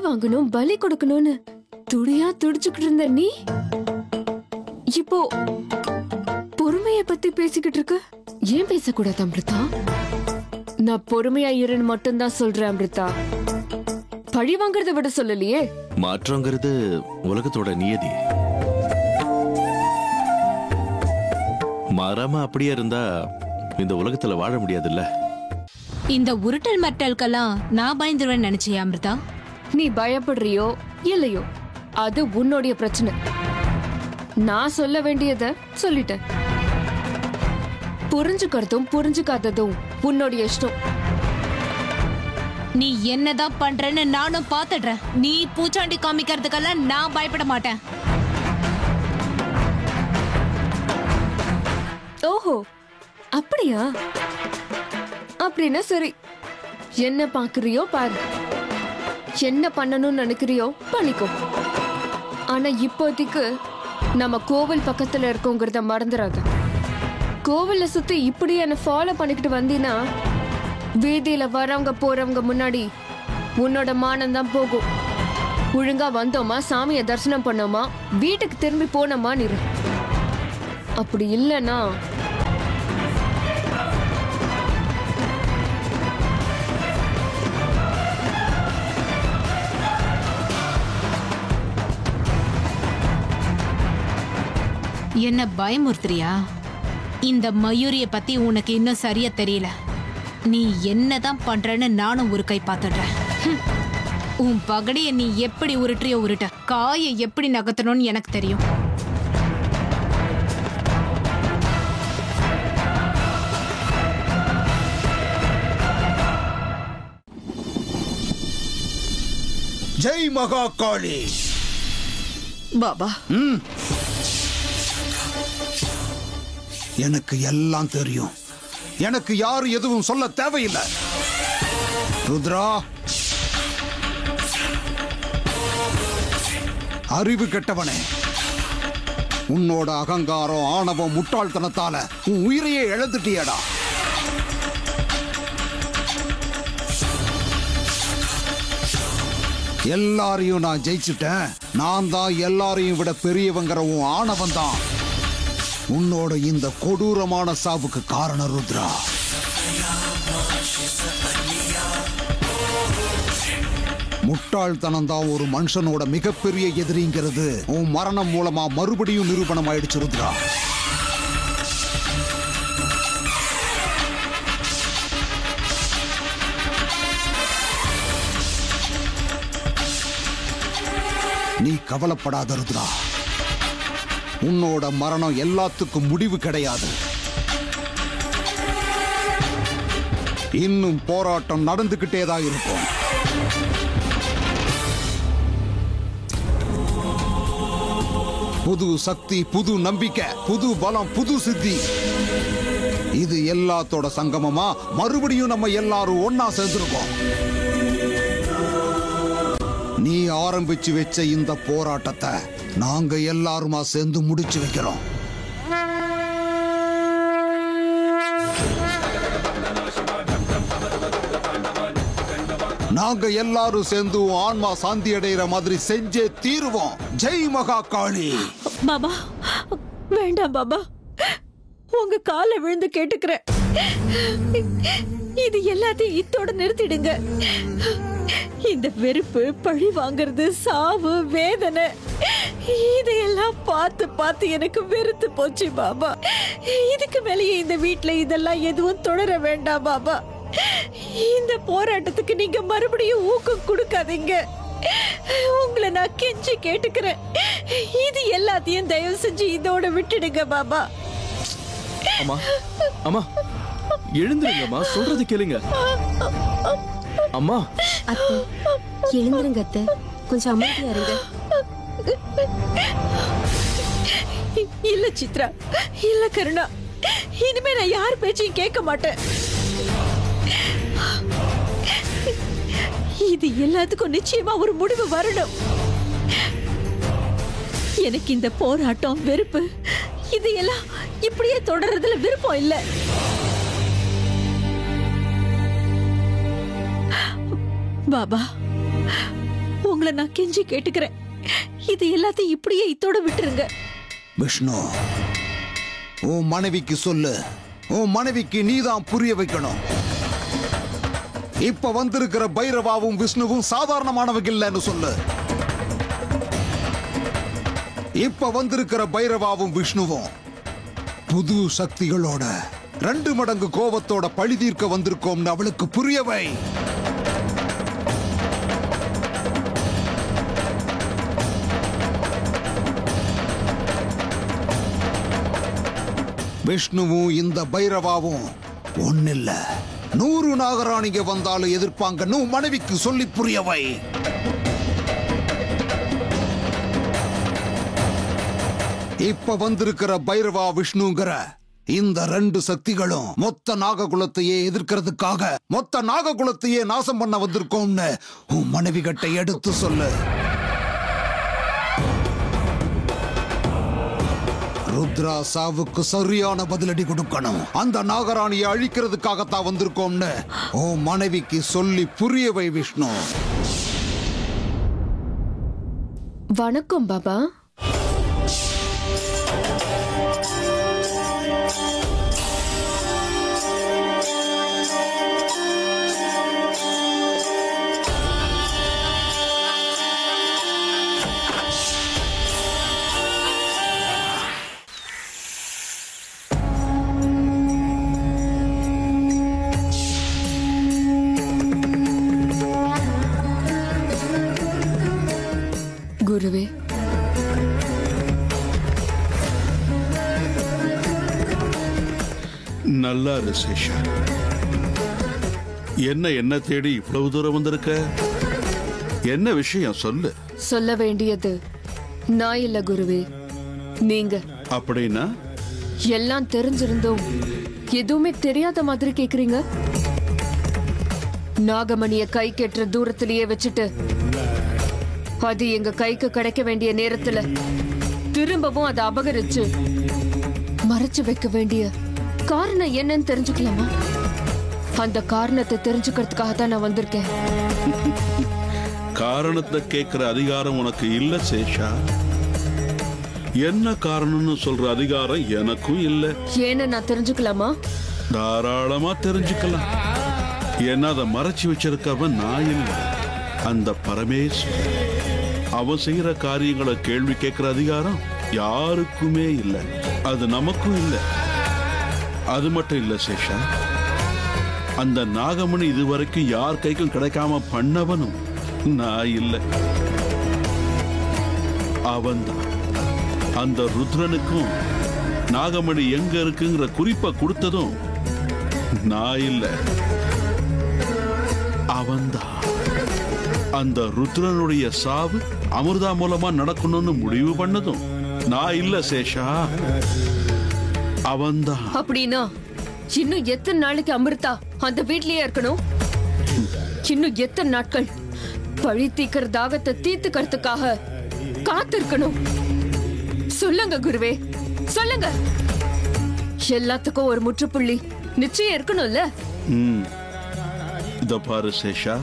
வாங்கணும், பலி கொடுக்கணும்னு துடியா துடிச்சுக்கிட்டு இருந்த நீ இப்போ பொறுமைய பத்தி பேசிக்கிட்டு இருக்க. ஏன் பேசக்கூடாது அமிர்தா? நான் பொறுமையா இருன்னு மட்டும்தான் சொல்றேன் அமிர்தா. பழி வாங்கறத விட சொல்லலையே. மாற்றங்கிறது உலகத்தோட நியதி. மாறாம அப்படியே இருந்தா இந்த உலகத்துல வாழ முடியாதுல்ல. இந்த உருட்டல் மட்டல்கெல்லாம் நான் பயந்துருவேன் நினைச்சியா அமிர்தா? நீ பயப்படுறியோ இல்லையோ அது உன்னுடைய பிரச்சனை. நான் சொல்ல வேண்டியத சொல்லிட்டேன். புரிஞ்சுக்கிறதும் புரிஞ்சுக்காததும் உன்னுடைய இஷ்டம். நீ என்னதான் பண்றன்னு நானும் பாத்துடுறேன். நீ பூச்சாண்டி காமிக்கிறதுக்கெல்லாம் நான் பயப்பட மாட்டேன். ஓஹோ, அப்படியா? அப்படின்னா சரி, என்ன பாக்குறியோ பாரு, என்ன பண்ணணும்னு நினைக்கிறியோ பண்ணிக்கோ. ஆனா இப்போதைக்கு நம்ம கோவில் பக்கத்துல இருக்கோங்கிறத மறந்துடாத. கோவில சுத்தி இப்படி என்ன ஃபாலோ பண்ணிக்கிட்டு வந்தீனா வீதியில வரவங்க போறவங்க முன்னாடி உன்னோட மானம் தான் போகும். ஒழுங்கா வந்தோமா, சாமியை தரிசனம் பண்ணோமா, வீட்டுக்கு திரும்பி போனோமா நிறு. அப்படி இல்லைன்னா என்ன பயமுறுத்துறியா? இந்த மயூரிய பத்தி உனக்கு இன்னும் சரியா தெரியல. நீ என்னதான் பண்றன்னு நானும் ஒரு கை பாத்துடுறேன். உன் பகடிய நீ எப்படி உருட்டியோ உருட்ட, காயை எப்படி நகர்த்தணும்னு எனக்கு தெரியும். ஜெய் மகா காளி. பாபா, எனக்கு எல்லாம் தெரியும். எனக்கு யாரும் எதுவும் சொல்ல தேவையில்லை. ருத்ரா, அறிவு கெட்டவனே, உன்னோட அகங்காரம், ஆணவம், முட்டாள்தனத்தால உன் உயிரையே இழந்துட்டியடா. எல்லாரையும் நான் ஜெயிச்சுட்டேன். நான் தான் எல்லாரையும் விட பெரியவங்கிற உன் ஆணவம் தான் உன்னோட இந்த கொடூரமான சாவுக்கு காரணம் ருத்ரா. முட்டாள்தனம் தான் ஒரு மனுஷனோட மிகப்பெரிய எதிரிங்கிறது உன் மரணம் மூலமா மறுபடியும் நிரூபணம் ஆயிடுச்சு ருத்ரா. நீ கவலைப்படாத ருத்ரா. உன்னோட மரணம் எல்லாத்துக்கும் முடிவு கிடையாது. இன்னும் போராட்டம் நடந்துகிட்டேதான் இருக்கும். புது சக்தி, புது நம்பிக்கை, புது பலம், புது சித்தி, இது எல்லாத்தோட சங்கமமா மறுபடியும் நம்ம எல்லாரும் ஒன்னா சேர்ந்திருக்கோம். நீ ஆரம்பிச்சு வச்ச இந்த போராட்டத்தை நாங்க எல்லாருமா சேர்ந்து முடிச்சு வைக்கிறோம். நாங்க எல்லாரும் சேர்ந்து ஆன்மா சாந்தி அடைகிற மாதிரி செஞ்சே தீருவோம். ஜெய் மகா காளி. பாபா, வேண்டாம் பாபா, உங்க காலை விழுந்து கேட்டுக்கிறேன். இது எல்லாத்தையும் இத்தோட நிறுத்திடுங்க. இந்த வெறுப்பு, பழி வாங்குறது, சாவு, வேதனை, இதையெல்லாம் பார்த்து பார்த்து எனக்கு வெறுத்து போச்சு பாபா. இதுக்கு மேலேயே இந்த வீட்டுல இதெல்லாம் எதுவும் தொடர வேண்டாம் பாபா. இந்த போராட்டத்துக்கு நீங்க மறுபடியும் ஊக்கம் கொடுக்காதீங்க. உங்களை நான் கெஞ்சி கேட்டுக்கிறேன். இது எல்லாத்தையும் தயவு செஞ்சு இதோட விட்டுடுங்க பாபா. அம்மா, அம்மா எழுந்துருங்கம்மா, சொல்றது கேளுங்க. அம்மா, அத்தை எழுந்துருங்க அத்தை, கொஞ்சம் அமைதியா இருங்க. இல்ல சித்ரா, இல்ல கருணா, இனிமே நான் யார் பேச்சையும் கேட்க மாட்டேன். இது எல்லாத்துக்கும் நிச்சயமா ஒரு முடிவு வரணும். எனக்கு இந்த போராட்டம், வெறுப்பு, இதையெல்லாம் இப்படியே தொடர்றதுல விருப்பம் இல்ல. பாபா, உங்களை நான் கெஞ்சி கேட்டுக்கிறேன், இது எல்லாத்தையும் இப்படியே இத்தோட விட்டுருங்க. விஷ்ணு, உன் மனைவிக்கு சொல்லு, உன் மனைவிக்கு நீதான் புரிய வைக்கணும். இப்ப வந்திருக்கிற பைரவாவும் விஷ்ணுவும் சாதாரணமானவங்க இல்லைன்னு சொல்லு. இப்ப வந்திருக்கிற பைரவாவும் விஷ்ணுவும் புது சக்திகளோட 2 மடங்கு கோபத்தோட பழி தீர்க்க வந்திருக்கோம்னு அவளுக்கு புரியவை. விஷ்ணுவும் இந்த பைரவாவும் ஒன்னில்ல, 100 நாகராணிங்க வந்தாலும் எதிர்ப்பாங்கன்னு மனைவிக்கு சொல்லி புரியவை. இப்ப வந்திருக்கிற பைரவா விஷ்ணுங்கிற இந்த 2 சக்திகளும் மொத்த நாககுலத்தையே எதிர்க்கிறதுக்காக மொத்த நாககுலத்தையே நாசம் பண்ண வந்திருக்கோம்னு உன் மனைவி கிட்ட எடுத்து சொல்லு. ருத்ரா சாவுக்கு சரியான பதிலடி கொடுக்கணும். அந்த நாகராணியை அழிக்கிறதுக்காகத்தான் வந்திருக்கோம்னு உன் மனைவிக்கு சொல்லி புரியவை விஷ்ணு. வணக்கம் பாபா. குருவே, நல்லா இரு சேஷா. என்ன தேடி இவ்வளவு தூரம் வந்திருக்க? என்ன விஷயம் சொல்லு. சொல்ல வேண்டியது நான் இல்ல குருவே, நீங்க. அப்படின்னா? எல்லாம் தெரிஞ்சிருந்தோம் எதுவுமே தெரியாத மாதிரி கேக்குறீங்க. நாகமணிய கை கெட்டுற தூரத்திலேயே வச்சுட்டு அது எங்க கைக்கு கிடைக்க வேண்டிய நேரத்துல திரும்பவும் அதை அபகரிச்சு மறைச்சு வைக்க வேண்டிய காரணம் என்னன்னு தெரிஞ்சுக்கலாமா? அந்த காரணத்தை தெரிஞ்சுக்கிறதுக்காக தான் நான் வந்திருக்கேன். காரணத்தை கேட்கிற அதிகாரம் உனக்கு இல்ல சேஷா. என்ன காரணம்னு சொல்ற அதிகாரம் எனக்கும் இல்ல. ஏன்னு நான் தெரிஞ்சுக்கலாமா? தாராளமா தெரிஞ்சுக்கலாம். ஏன்னா அதை மறைச்சு வச்சிருக்கவன் நான் இல்ல, அந்த பரமேஸ்வரன். அவன் செய்யற காரியங்களை கேள்வி கேட்கிற அதிகாரம் யாருக்குமே இல்லை. அது நமக்கும் இல்லை. அது மட்டும் இல்ல சேஷா, அந்த நாகமணி இதுவரைக்கும் யார் கைக்கும் கிடைக்காம பண்ணவனும் நான் இல்லை, அவன்தான். அந்த ருத்ரனுக்கும் நாகமணி எங்க இருக்குங்கிற குறிப்பை கொடுத்ததும் நான் இல்லை, அவன்தான். அந்த ருத்ரனுடைய சாவு அமிர்தா மூலமா நடக்கணும்னு முடிவு பண்ணதும் நான் இல்ல சேஷா, அவன்தான். அப்படின்னா இன்னும் எத்தனை நாளைக்கு அமிர்தா அந்த வீட்லயே இருக்கணும்? இன்னும் எத்தனை நாட்கள் பழி தீக்கிற தாகத்தை தீர்த்துக்கிறதுக்காக காத்திருக்கணும்? சொல்லுங்க குருவே, சொல்லுங்க. எல்லாத்துக்கும் ஒரு முற்றுப்புள்ளி நிச்சயம் இருக்கணும்ல. இத பாரு சேஷா,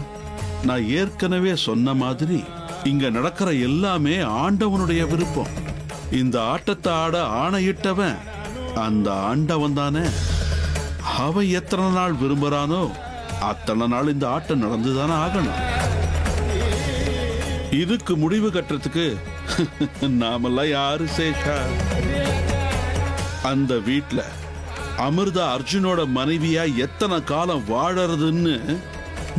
நான் ஏற்கனவே சொன்ன மாதிரி இங்க நடக்கிற எல்லாமே ஆண்டவனுடைய விருப்பம். இந்த ஆட்டத்தை ஆட ஆணையிட்டவன் அந்த ஆண்டவன் தானே. அவன் எத்தனை நாள் விரும்புறானோ அத்தனை நாள் இந்த ஆட்டம் நடந்துதானே ஆகணும். இதுக்கு முடிவு கட்டுறதுக்கு நாமெல்லாம் யாரு சேஷா? அந்த வீட்ல அமிர்தா அர்ஜுனோட மனைவியா எத்தனை காலம் வாழறதுன்னு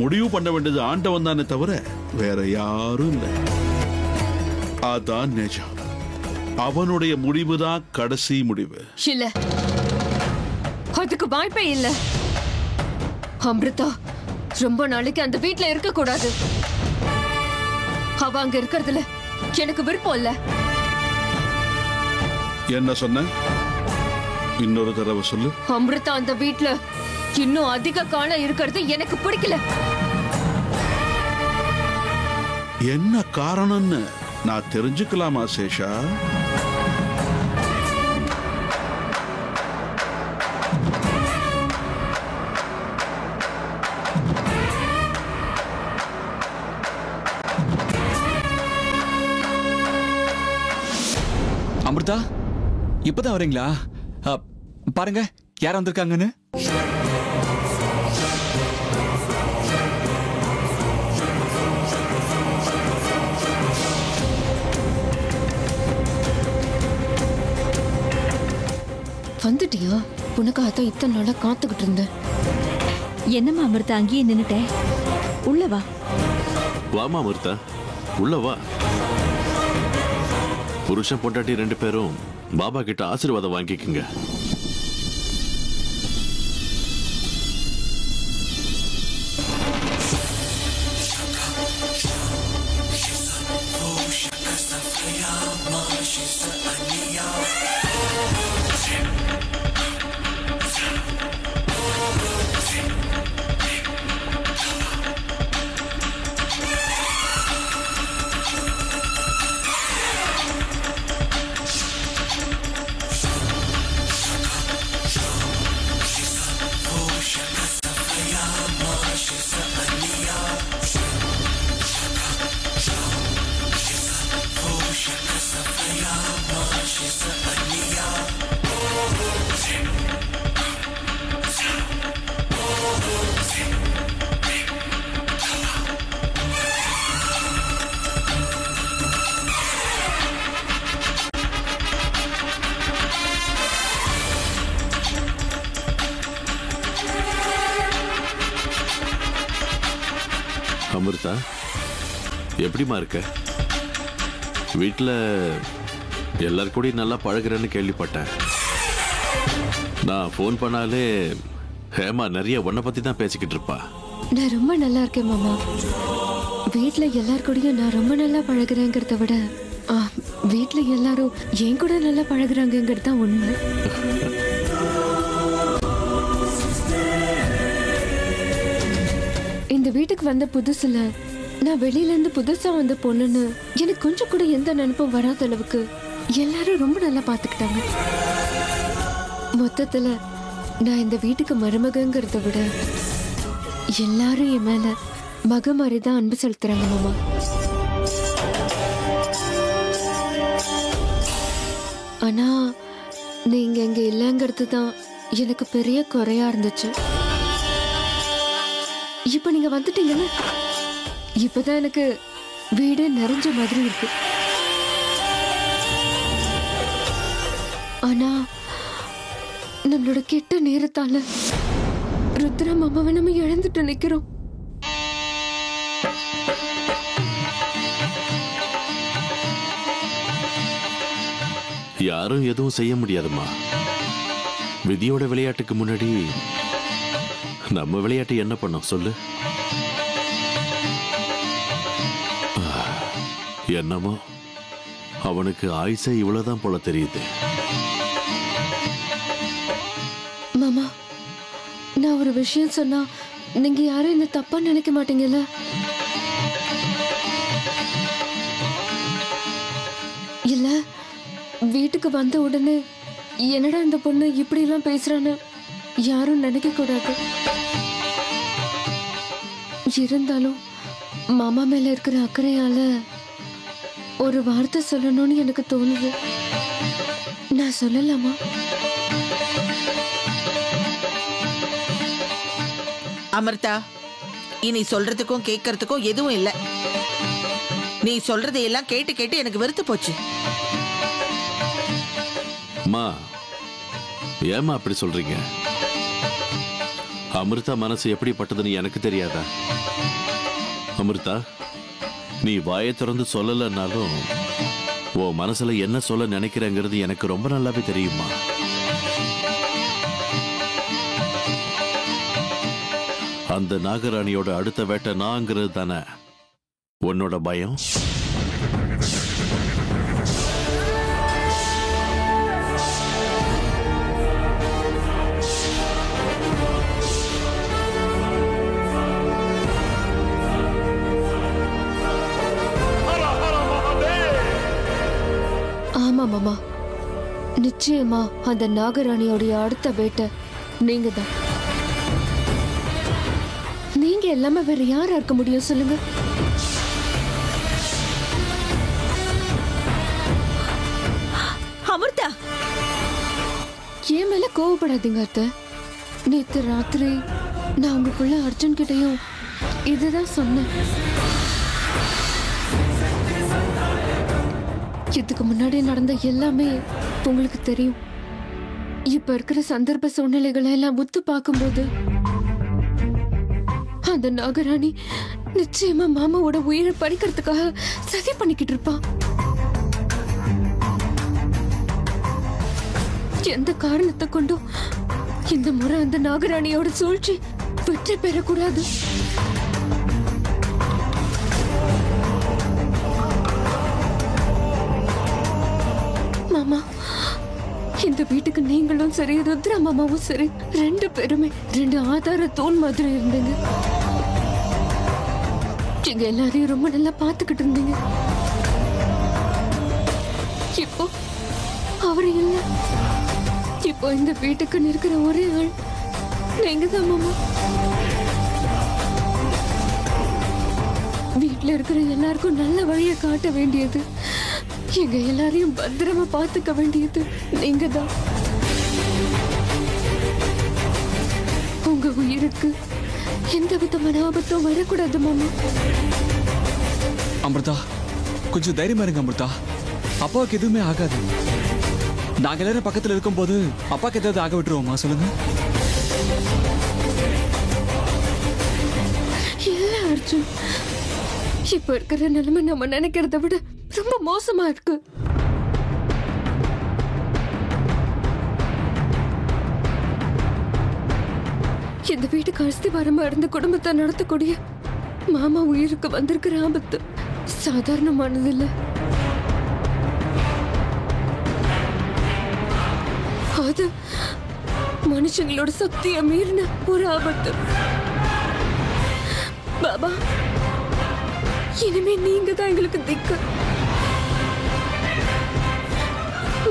முடிவு பண்ண வேண்டியது ஆண்டவன் தானே தவிர வேற யாரும் இல்லை. அதான் நிஜம். அவனுடைய முடிவுதான் கடைசி முடிவு. இல்ல, அதுக்கு வாய்ப்பே இல்ல. அமிர்தா ரொம்ப நாளைக்கு அந்த வீட்ல இருக்க கூடாது. அவ அங்க இருக்கிறதுல எனக்கு விருப்பம் இல்ல. என்ன சொன்ன? இன்னொரு தடவை சொல்லு. அமிர்தா அந்த வீட்ல இன்னும் அதிக காலம் இருக்கிறது எனக்கு பிடிக்கல. என்ன காரணம்னு நான் தெரிஞ்சுக்கலாமா சேஷா? அமிர்தா, இப்பதான் வரீங்களா? பாருங்க யார் வந்திருக்காங்கன்னு. வந்துட்டியா? உனக்காக தான் இத்தனை நாளா காத்துக்கிட்டு இருந்தேன். என்னம்மா அமிர்தா அங்கேயே நின்னுட்டேன், உள்ள வா. வாமா அமிர்தா, உள்ள வா. புருஷன் பொண்டாட்டி 2 பேரும் பாபா கிட்ட ஆசீர்வாதம் வாங்கிக்கங்க. அமிர்தா, எப்படிமா இருக்க? வீட்டில் எல்லார் கூடயும் நல்லா பழகுறேன்னு கேள்விப்பட்டேன். நான் ஃபோன் பண்ணாலே ஹேமா நிறைய உன்னை பற்றி தான் பேசிக்கிட்டு இருப்பா. நான் ரொம்ப நல்லா இருக்கேன் மாமா. வீட்ல எல்லார் கூடயும் நான் ரொம்ப நல்லா பழகுறேங்கிறத விட வீட்ல எல்லாரும் என் கூட நல்லா பழகுறாங்கிறது தான் உண்மை. இந்த வீட்டுக்கு வந்த புதுசுல நான் வெளியில இருந்து புதுசா வந்த பொண்ணுன்னு எனக்கு கொஞ்சம் கூட எந்த நினைப்பும் வராத அளவுக்கு எல்லாரும் ரொம்ப நல்லா பாத்துக்கிட்டாங்க. மொத்தத்துல நான் இந்த வீட்டுக்கு மருமகங்கிறத விட எல்லாரும் என் மேல மக மாதிரிதான் அன்பு செலுத்துறாங்க மாமா. ஆனா நீங்க இங்க இல்லைங்கிறது தான் எனக்கு பெரிய குறையா இருந்துச்சு. இப்ப நீங்க வந்துட்டீங்கல்ல, இப்பதான் எனக்கு வீடு நிறைஞ்ச மாதிரி இருக்கு. ஆனா நம்மளோட கெட்ட நேரத்தால ருத்ரா மாமாவை நம்ம இழந்துட்டு நிக்கிறோம். யாரும் எதுவும் செய்ய முடியாதுமா. விதியோட விளையாட்டுக்கு முன்னாடி நம்ம விளையாட்டு என்ன பண்ணோம் சொல்லு? என்னமோ அவனுக்கு ஆயுசே இவ்வளவுதான் போல தெரியுது. மாமா, நான் ஒரு விஷயம் சொன்னா நீங்க யாரும் என்ன தப்பா நினைக்க மாட்டீங்கல்ல? இல்ல வீட்டுக்கு வந்த உடனே என்னடா இந்த பொண்ணு இப்படி எல்லாம் பேசுறான்னு யாரும் நினைக்க கூடாது. இருந்தாலும் மாமா மேல இருக்கிற அக்கறையால ஒரு வார்த்தை சொல்லணும்னு எனக்கு தோணுது. நான் சொல்லலாமா? அமிர்தா, இனி சொல்றதுக்கும் கேட்கறதுக்கும் எதுவும் இல்ல. நீ சொல்றதையெல்லாம் கேட்டு கேட்டு எனக்கு வெறுத்து போச்சு. அம்மா, ஏமா அப்படி சொல்றீங்க? அமிர்தா மனசு எப்படிப்பட்டதுன்னு எனக்கு தெரியாதா? அமிர்தா, நீ வாயை திறந்து சொல்லலைன்னாலும் உன் மனசுல என்ன சொல்ல நினைக்கிறேங்கிறது எனக்கு ரொம்ப நல்லாவே தெரியுமா. அந்த நாகராணியோட அடுத்த வேட்டை நாங்கிறது தானே உன்னோட பயம்? ஆமா மாமா, நிச்சயமா அந்த நாகராணியோடைய அடுத்த வேட்டை நீங்க தான். நீங்க எல்லாமே வேற யாரா இருக்க முடியும் சொல்லுங்க? என் மேல கோவப்படாதீங்க அத்தை. நேத்து ராத்திரி நான் உங்க புள்ள அர்ஜுன் கிட்டயும் இதுதான் சொன்னேன். இதுக்கு முன்னாடி நடந்த எல்லாமே உங்களுக்கு தெரியும். இப்ப இருக்கிற சந்தர்ப்ப சூழ்நிலைகளை எல்லாம் முத்து பார்க்கும்போது அந்த நாகராணி நிச்சயமா மாமாவோட உயிரை பறிக்கிறதுக்காக சதி பண்ணிக்கிட்டு இருப்பா. எந்த காரணத்தை கொண்டும் இந்த முறை அந்த நாகராணியோட சூழ்ச்சி வெற்றி பெறக்கூடாது. மாமா, இந்த வீட்டுக்கு நீங்களும் சரி, ருத்ரா மாமாவும் சரி, 2 பேருமே 2 ஆதார தூண் மாதிரி இருந்தீங்க. எங்க எல்லாரையும் ரொம்ப நல்லா பாத்துக்கிட்டு இருந்தீங்க. இப்போ அவரு இல்ல. இப்போ இந்த வீட்டுக்கு இருக்கிற ஒரே ஆள் நீங்க தான் மாமா. வீட்டுல இருக்கிற எல்லாருக்கும் நல்ல வழியை காட்ட வேண்டியது, எங்க எல்லாரையும் பத்திரமா பாத்துக்க வேண்டியது நீங்க தான். உங்க உயிருக்கு எந்த விதமான ஆபத்தும் வரக்கூடாது மாமா. அமிர்தா, கொஞ்சம் தைரியமா இருங்க அமிர்தா. அப்பாவுக்கு எதுவுமே ஆகாது. நாங்க எல்லாரும் பக்கத்துல இருக்கும் போது அப்பாக்கு ஏதாவது ஆக விட்டுருவோமா சொல்லுங்க? இல்ல அர்ஜுன், இப்ப இருக்கிற நிலைமை நம்ம நினைக்கிறத விட ரொம்ப மோசமா இருக்கு. இந்த வீட்டுக்கு அஸ்திவாரமா இருந்த குடும்பத்தை நடத்தக்கூடிய மாமா உயிருக்கு வந்திருக்கிற ஆபத்து சாதாரணமானது இல்ல. அது மனுஷங்களோட சக்தியை மீறின ஒரு ஆபத்து. பாபா, இனிமே நீங்க தான் எங்களுக்கு திக்கு.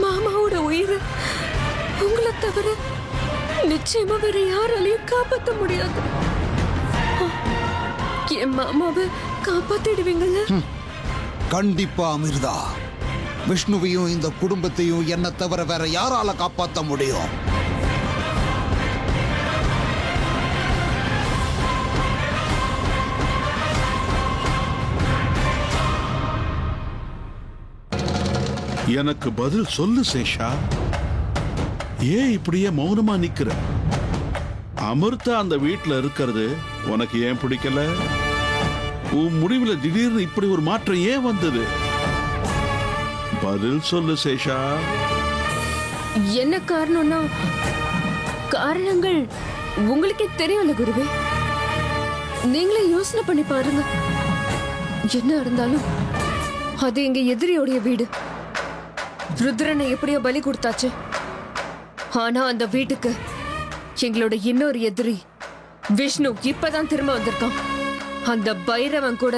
மாமாவோட உயிரை உங்களை தவிர நிச்சயமா வேற யாராலையும் காப்பாற்ற முடியாது. என் மாமாவை காப்பாத்திடுவீங்கல்ல? கண்டிப்பா அமிர்தா. விஷ்ணுவையும் இந்த குடும்பத்தையும் என்ன தவிர வேற யாரால காப்பாற்ற முடியும்? எனக்கு பதில் சொல்லு சேஷா. ஏன் இப்படியே மௌனமா நிக்கிற? அமிர்தா அந்த வீட்டுல இருக்கிறது உனக்கு ஏன் பிடிக்கல? உன் முடிவுல திடீர்னு இப்படி ஒரு மாற்றம் ஏன் வந்தது? பதில் சொல்லு சேஷா. என்ன காரணம்னா, காரணங்கள் உங்களுக்கே தெரியும்ல குருவே. நீங்களே யோசனை பண்ணி பாருங்க. என்ன இருந்தாலும் அது எங்க எதிரியோடைய வீடு. ருத்ரனை எப்படியோ பலி கொடுத்தாச்சு. ஆனா அந்த வீட்டுக்கு எங்களோட இன்னொரு எதிரி விஷ்ணு இப்பதான் திரும்ப வந்திருக்கான். அந்த பைரவன் கூட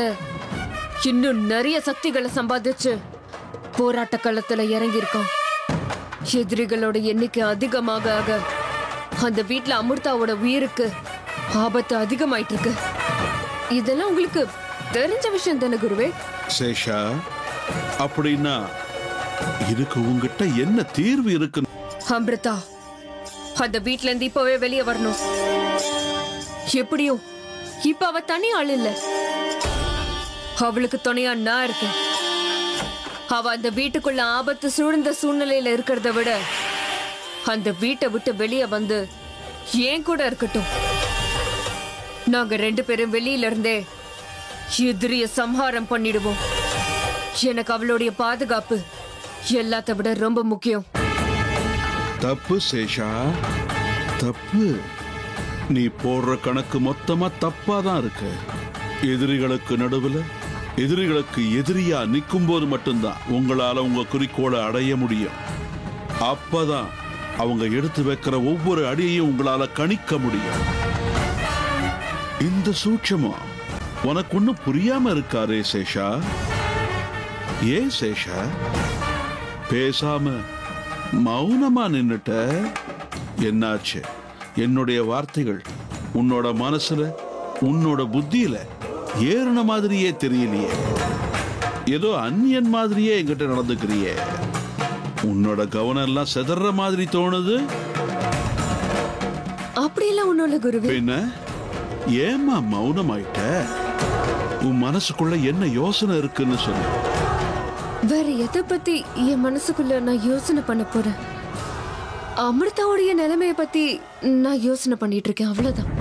இன்னும் நிறைய சக்திகளை சம்பாதிச்சு போராட்ட களத்துல இறங்கி இருக்கான். எதிரிகளோட எண்ணிக்கை அதிகமாக ஆக அந்த வீட்டுல அமிர்தாவோட உயிருக்கு ஆபத்து அதிகமாயிட்டு இருக்கு. இதெல்லாம் உங்களுக்கு தெரிஞ்ச விஷயம் தானே குருவே? சேஷா, அப்படின்னா இதுக்கு உங்ககிட்ட என்ன தீர்வு இருக்கு? அமிர்தா அந்த வீட்ல இருந்து இப்பவே வெளியே வரணும். எப்படியும் இப்ப அவ தனி ஆள் இல்ல. அவளுக்கு துணையா நான் இருக்கேன். அவ அந்த வீட்டுக்குள்ள ஆபத்து சூழ்ந்த சூழ்நிலையில இருக்கிறத விட அந்த வீட்டை விட்டு வெளியே வந்து ஏன் கூட இருக்கட்டும். நாங்க 2 பேரும் வெளியில இருந்தே எதிரிய சம்ஹாரம் பண்ணிடுவோம். எனக்கு அவளுடைய பாதுகாப்பு எல்லாத்த விட ரொம்ப முக்கியம். தப்பு சேஷா, தப்பு. நீ போடுற கணக்கு மொத்தமா தப்பாதான் இருக்கு. எதிரிகளுக்கு நடுவுல எதிரிகளுக்கு எதிரியா நிற்கும் போது மட்டும்தான் உங்களால உங்க குறிக்கோளை அடைய முடியும். அப்பதான் அவங்க எடுத்து வைக்கிற ஒவ்வொரு அடியையும் உங்களால கணிக்க முடியும். இந்த சூட்சமா உனக்கு ஒன்னும் புரியாம இருக்காரே சேஷா? ஏன் சேஷா பேசாம மௌனமா நின்னுட்ட? என்னாச்சு? என்னுடைய வார்த்தைகள் உன்னோட மனசுல உன்னோட புத்தியில ஏறின மாதிரியே தெரியலையே. ஏதோ அந்நியன் மாதிரியே என்கிட்ட நடந்துக்கிறியே. உன்னோட கவனம் எல்லாம் செதற மாதிரி தோணுது. அப்படியெல்லாம் ஒண்ணும் இல்ல குருவே. என்ன ஏமா மௌனமாயிட்ட? உன் மனசுக்குள்ள என்ன யோசனை இருக்குன்னு சொல்லு. வேற எதை பத்தி என் மனசுக்குள்ள நான் யோசனை பண்ண போறேன்? அமிர்தாவுடைய நிலைமைய பத்தி நான் யோசனை பண்ணிட்டு இருக்கேன், அவ்வளவுதான்.